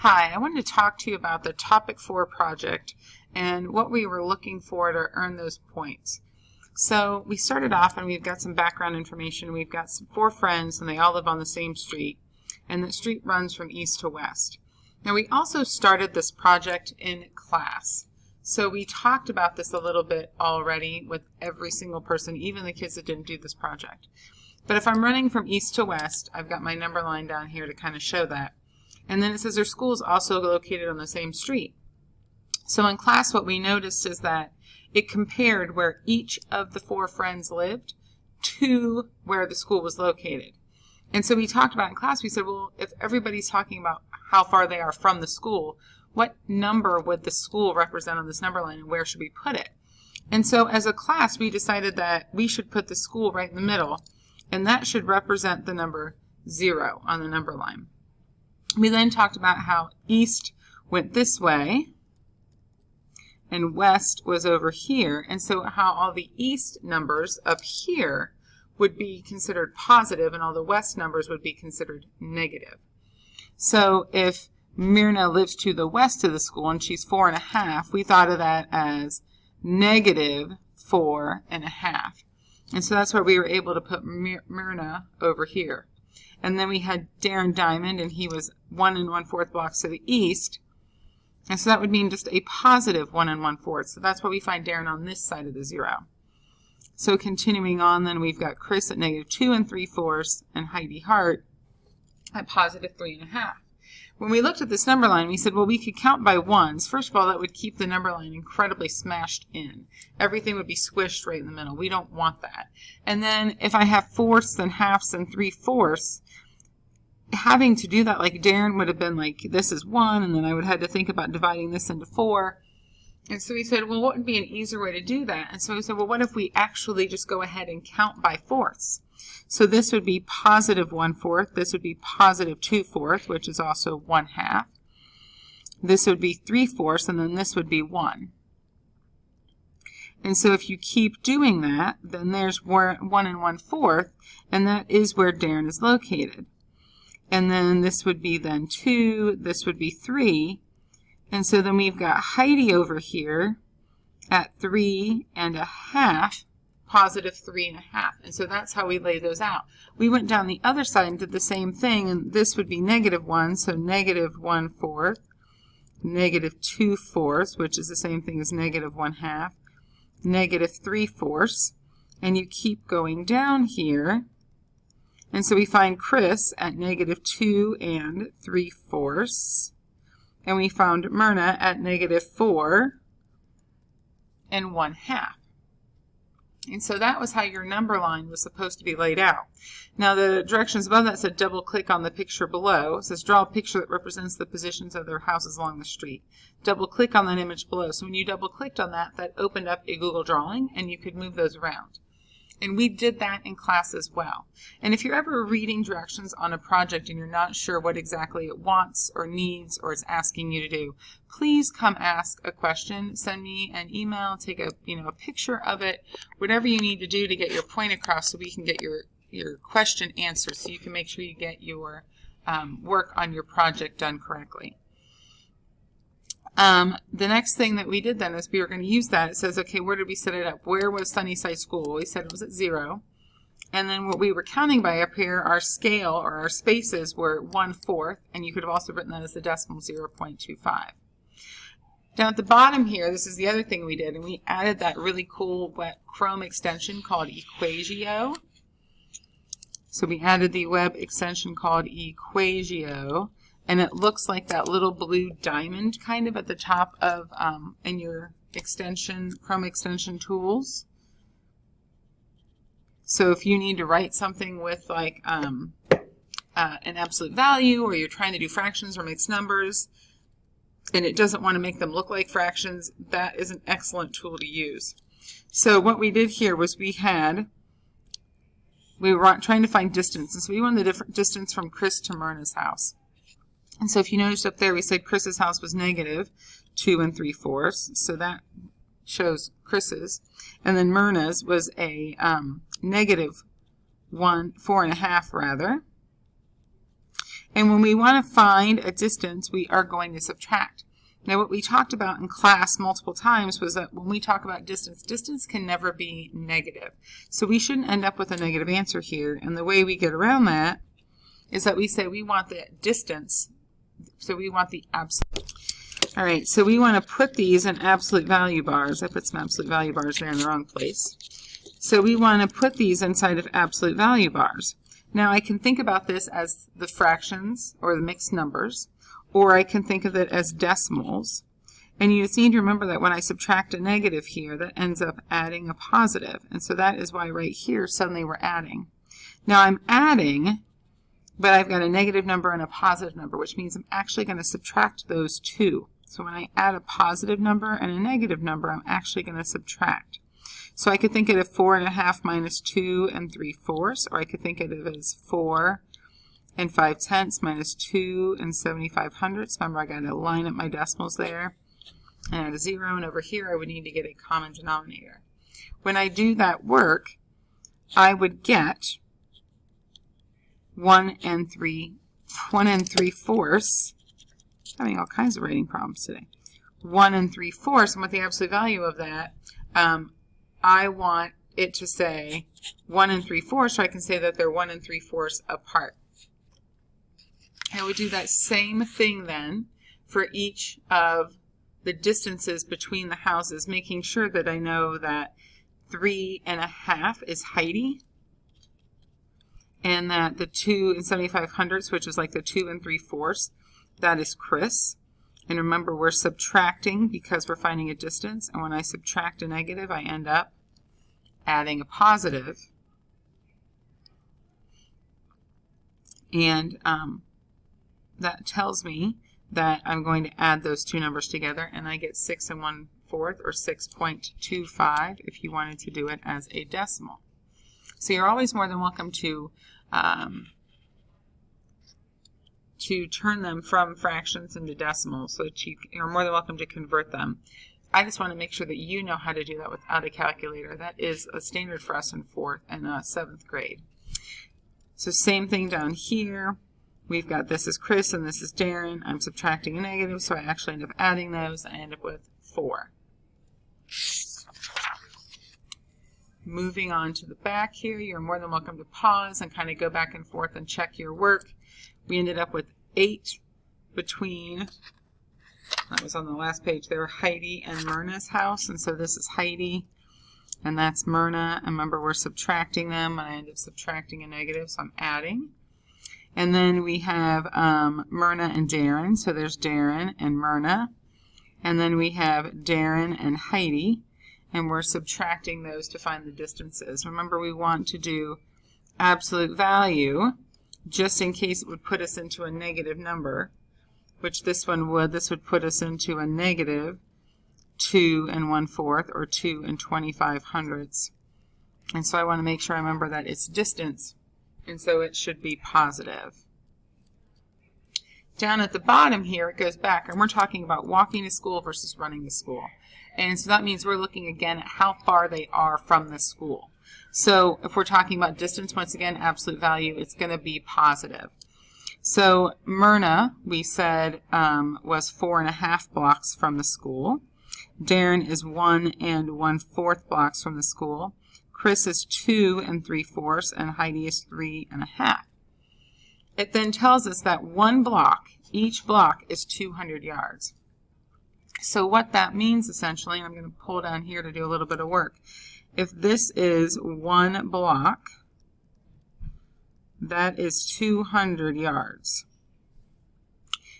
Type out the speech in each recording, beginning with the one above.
Hi, I wanted to talk to you about the Topic 4 project and what we were looking for to earn those points. So we started off and we've got some background information. We've got 4 friends and they all live on the same street, and the street runs from east to west. Now we also started this project in class. So we talked about this a little bit already with every single person, even the kids that didn't do this project. But if I'm running from east to west, I've got my number line down here to kind of show that. And then it says their school is also located on the same street. So in class, what we noticed is that it compared where each of the 4 friends lived to where the school was located. And so we talked about in class, we said, well, if everybody's talking about how far they are from the school, what number would the school represent on this number line and where should we put it? And so as a class, we decided that we should put the school right in the middle, and that should represent the number 0 on the number line. We then talked about how east went this way and west was over here, and so how all the east numbers up here would be considered positive and all the west numbers would be considered negative. So if Myrna lives to the west of the school and she's 4.5, we thought of that as negative 4.5. And so that's where we were able to put Myrna over here. And then we had Darren Diamond, and he was 1 1/4 blocks to the east. And so that would mean just a positive 1 1/4. So that's why we find Darren on this side of the 0. So continuing on, then we've got Chris at negative 2 3/4 and Heidi Hart at positive 3.5. When we looked at this number line, we said, well, we could count by ones. First of all, that would keep the number line incredibly smashed in. Everything would be squished right in the middle. We don't want that. And then if I have fourths and halves and 3/4, having to do that like Darren would have been like, this is 1, and then I would have had to think about dividing this into 4. And so we said, well, what would be an easier way to do that? And so we said, well, what if we actually just go ahead and count by fourths? So this would be positive 1/4. This would be positive 2/4, which is also 1/2. This would be 3/4, and then this would be 1. And so if you keep doing that, then there's 1 1/4, and that is where Darren is located. And then this would be then 2, this would be 3. And so then we've got Heidi over here at 3.5, positive 3.5. And so that's how we lay those out. We went down the other side and did the same thing, and this would be negative 1, so negative 1/4, negative 2/4, which is the same thing as negative 1/2, negative 3/4, and you keep going down here. And so we find Chris at negative 2 3/4, and we found Myrna at negative 4 1/2. And so that was how your number line was supposed to be laid out. Now the directions above that said double click on the picture below. It says draw a picture that represents the positions of their houses along the street. Double click on that image below. So when you double clicked on that, that opened up a Google drawing and you could move those around. And we did that in class as well. And if you're ever reading directions on a project and you're not sure what exactly it wants or needs or it's asking you to do, please come ask a question. Send me an email, take a picture of it, whatever you need to do to get your point across so we can get your question answered so you can make sure you get your work on your project done correctly. The next thing that we did then is we were going to use that. It says, okay, where did we set it up? Where was Sunnyside School? We said it was at 0. And then what we were counting by up here, our scale or our spaces were 1/4, and you could have also written that as the decimal 0.25. Down at the bottom here, this is the other thing we did, and we added that really cool web Chrome extension called Equagio. So we added the web extension called Equagio. And it looks like that little blue diamond kind of at the top of in your Chrome extension tools. So if you need to write something with like an absolute value, or you're trying to do fractions or mixed numbers, and it doesn't want to make them look like fractions, that is an excellent tool to use. So what we did here was we were trying to find distance, and so we wanted the different distance from Chris to Myrna's house. And so if you notice up there, we said Chris's house was negative 2 3/4, so that shows Chris's. And then Myrna's was a negative 4.5 rather. And when we want to find a distance, we are going to subtract. Now, what we talked about in class multiple times was that when we talk about distance, distance can never be negative. So we shouldn't end up with a negative answer here. And the way we get around that is that we say we want the distance, so we want the absolute. All right, so we want to put these in absolute value bars. I put some absolute value bars there in the wrong place. So we want to put these inside of absolute value bars. Now I can think about this as the fractions or the mixed numbers, or I can think of it as decimals. And you just need to remember that when I subtract a negative here, that ends up adding a positive. And so that is why right here suddenly we're adding. Now I'm adding, but I've got a negative number and a positive number, which means I'm actually going to subtract those two. So when I add a positive number and a negative number, I'm actually going to subtract. So I could think of it 4½ minus 2 3/4, or I could think of it as 4 5/10 minus 2 75/100. Remember, I got to line up my decimals there and add a 0, and over here I would need to get a common denominator. When I do that work, I would get 1 3/4. Having all kinds of writing problems today. 1 3/4, and with the absolute value of that, I want it to say 1 3/4, so I can say that they're 1 3/4 apart. I would do that same thing then for each of the distances between the houses, making sure that I know that 3½ is Heidi, and that the 2 75/100, which is like the 2 3/4, that is Chris. And remember, we're subtracting because we're finding a distance, and when I subtract a negative, I end up adding a positive. And that tells me that I'm going to add those two numbers together, and I get 6 1/4, or 6.25 if you wanted to do it as a decimal. So you're always more than welcome to turn them from fractions into decimals, so that you're more than welcome to convert them. I just want to make sure that you know how to do that without a calculator. That is a standard for us in 4th and 7th grade. So same thing down here. We've got this is Chris and this is Darren. I'm subtracting a negative, so I actually end up adding those. I end up with 4. Moving on to the back here, you're more than welcome to pause and kind of go back and forth and check your work. We ended up with 8 between, that was on the last page there, Heidi and Myrna's house. And so this is Heidi and that's Myrna. And remember, we're subtracting them, and I end up subtracting a negative, so I'm adding. And then we have Myrna and Darren. So there's Darren and Myrna. And then we have Darren and Heidi. And we're subtracting those to find the distances. Remember, we want to do absolute value just in case it would put us into a negative number, which this one would. This would put us into a negative 2 1/4, or 2 25/100. And so I want to make sure I remember that it's distance, and so it should be positive. Down at the bottom here, it goes back, and we're talking about walking to school versus running to school. And so that means we're looking again at how far they are from the school. So if we're talking about distance, once again, absolute value, it's going to be positive. So Myrna, we said, was 4½ blocks from the school. Darren is 1 1/4 blocks from the school. Chris is 2 3/4, and Heidi is 3½. It then tells us that one block, each block is 200 yards. So what that means essentially, and I'm going to pull down here to do a little bit of work. If this is one block, that is 200 yards.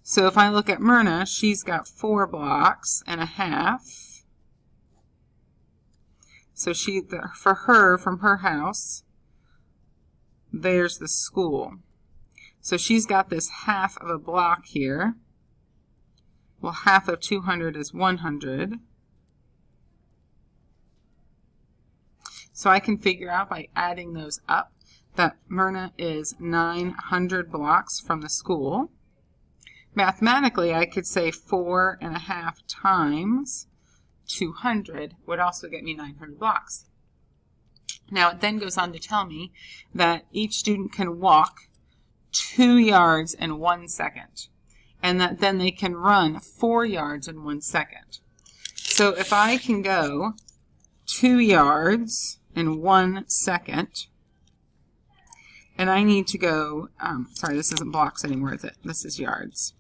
So if I look at Myrna, she's got 4 blocks and a half. So for her, from her house, there's the school. So she's got this half of a block here. Well, half of 200 is 100. So I can figure out by adding those up that Myrna is 900 blocks from the school. Mathematically, I could say 4½ times 200 would also get me 900 blocks. Now, it then goes on to tell me that each student can walk 2 yards in 1 second. And that then they can run 4 yards in 1 second. So if I can go 2 yards in 1 second, and I need to go, sorry, this isn't blocks anymore, is it? This is yards.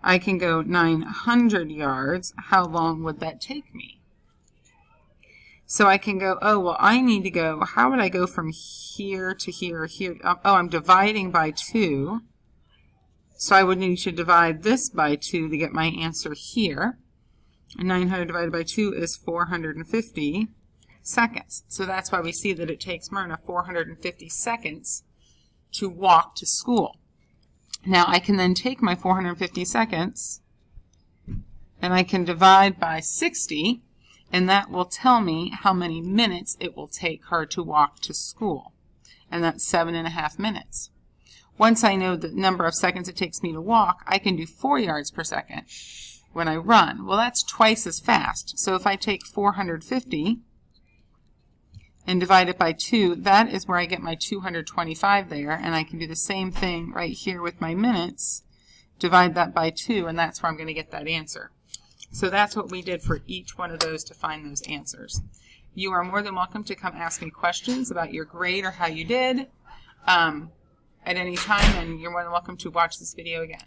I can go 900 yards. How long would that take me? So I can go, oh, well, I need to go, how would I go from here to here, here? Oh, I'm dividing by 2. So I would need to divide this by 2 to get my answer here. And 900 divided by 2 is 450 seconds. So that's why we see that it takes Myrna 450 seconds to walk to school. Now I can then take my 450 seconds and I can divide by 60, and that will tell me how many minutes it will take her to walk to school. And that's 7.5 minutes. Once I know the number of seconds it takes me to walk, I can do 4 yards per second when I run. Well, that's twice as fast. So if I take 450 and divide it by 2, that is where I get my 225 there, and I can do the same thing right here with my minutes, divide that by 2, and that's where I'm going to get that answer. So that's what we did for each one of those to find those answers. You are more than welcome to come ask me questions about your grade or how you did at any time, and you're more than welcome to watch this video again.